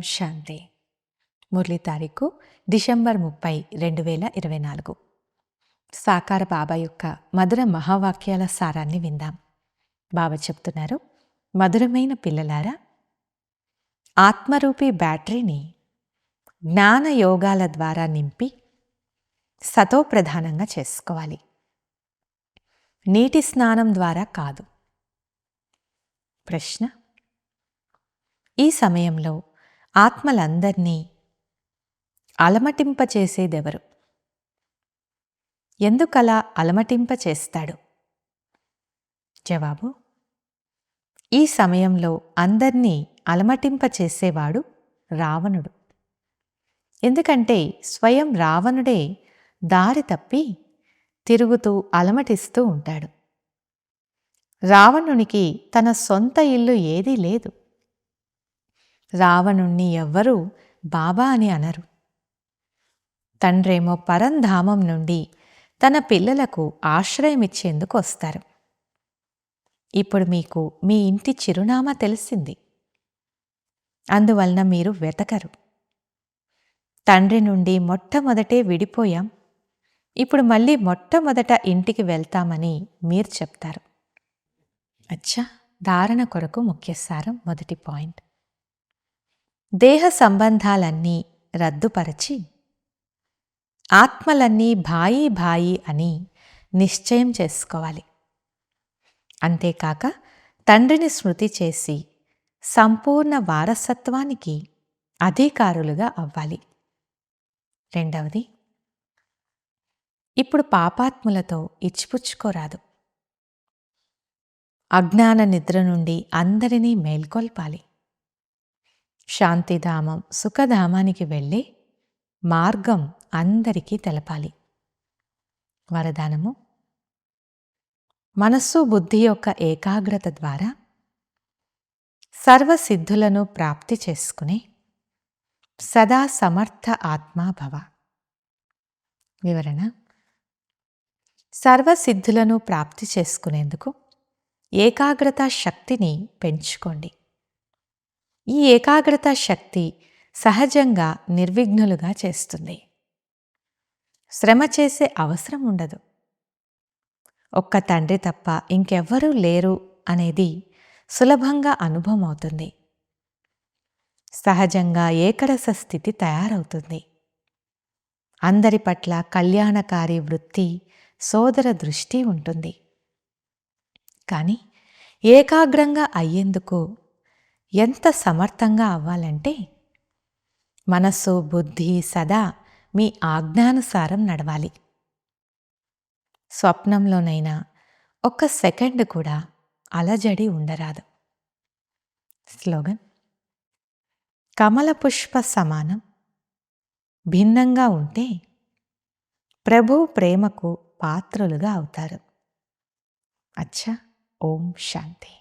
శాంతి. మురళి తారీఖు డిసెంబర్ 30, 2024. సాకార బాబా యొక్క మధుర మహావాక్యాల సారాన్ని విందాం. బాబా చెప్తున్నారు, మధురమైన పిల్లలారా, ఆత్మరూపీ బ్యాటరీని జ్ఞాన యోగాల ద్వారా నింపి సతోప్రధానంగా చేసుకోవాలి. నీటి స్నానం ద్వారా కాదు. ప్రశ్న: ఈ సమయంలో ఆత్మలందర్నీ అలమటింపచేసేదెవరు? ఎందుకలా అలమటింపచేస్తాడు? జవాబు: ఈ సమయంలో అందర్నీ అలమటింపచేసేవాడు రావణుడు. ఎందుకంటే స్వయం రావణుడే దారి తప్పి తిరుగుతూ అలమటిస్తూ ఉంటాడు. రావణునికి తన సొంత ఇల్లు ఏదీ లేదు. రావణుణ్ణి ఎవ్వరూ బాబా అని అనరు. తండ్రేమో పరంధామం నుండి తన పిల్లలకు ఆశ్రయమిచ్చేందుకు వస్తారు. ఇప్పుడు మీకు మీ ఇంటి చిరునామా తెలిసింది. అందువలన మీరు వెతకరు. తండ్రి నుండి మొట్టమొదటే విడిపోయాం, ఇప్పుడు మళ్ళీ మొట్టమొదట ఇంటికి వెళ్తామని మీరు చెప్తారు. అచ్చా, ధారణ కొరకు ముఖ్యసారం. మొదటి పాయింట్: దేహ సంబంధాలన్నీ రద్దుపరచి ఆత్మలన్నీ భాయి భాయి అని నిశ్చయం చేసుకోవాలి. అంతేకాక తండ్రిని స్మృతి చేసి సంపూర్ణ వారసత్వానికి అధికారులుగా అవ్వాలి. రెండవది, ఇప్పుడు పాపాత్ములతో ఇచ్చిపుచ్చుకోరాదు. అజ్ఞాన నిద్ర నుండి అందరినీ మేల్కొల్పాలి. శాంతిధామం, సుఖధామానికి వెళ్ళే మార్గం అందరికీ తెలపాలి. వరదానము: మనస్సు బుద్ధి యొక్క ఏకాగ్రత ద్వారా సర్వసిద్ధులను ప్రాప్తి చేసుకునే సదా సమర్థ ఆత్మా భవ. వివరణ: సర్వసిద్ధులను ప్రాప్తి చేసుకునేందుకు ఏకాగ్రత శక్తిని పెంచుకోండి. ఈ ఏకాగ్రత శక్తి సహజంగా నిర్విఘ్నులుగా చేస్తుంది. శ్రమ చేసే అవసరం ఉండదు. ఒక్క తండ్రి తప్ప ఇంకెవ్వరూ లేరు అనేది సులభంగా అనుభవం అవుతుంది. సహజంగా ఏకరస స్థితి తయారవుతుంది. అందరి పట్ల కళ్యాణకారి వృత్తి, సోదర దృష్టి ఉంటుంది. కానీ ఏకాగ్రంగా అయ్యేందుకు ఎంత సమర్థంగా అవ్వాలంటే, మనస్సు బుద్ధి సదా మీ ఆజ్ఞానుసారం నడవాలి. స్వప్నంలోనైనా ఒక్క సెకండ్ కూడా అలజడి ఉండరాదు. స్లోగన్: కమల పుష్ప సమానం భిన్నంగా ఉంటే ప్రభు ప్రేమకు పాత్రులుగా అవుతారు. అచ్చా, ఓం శాంతి.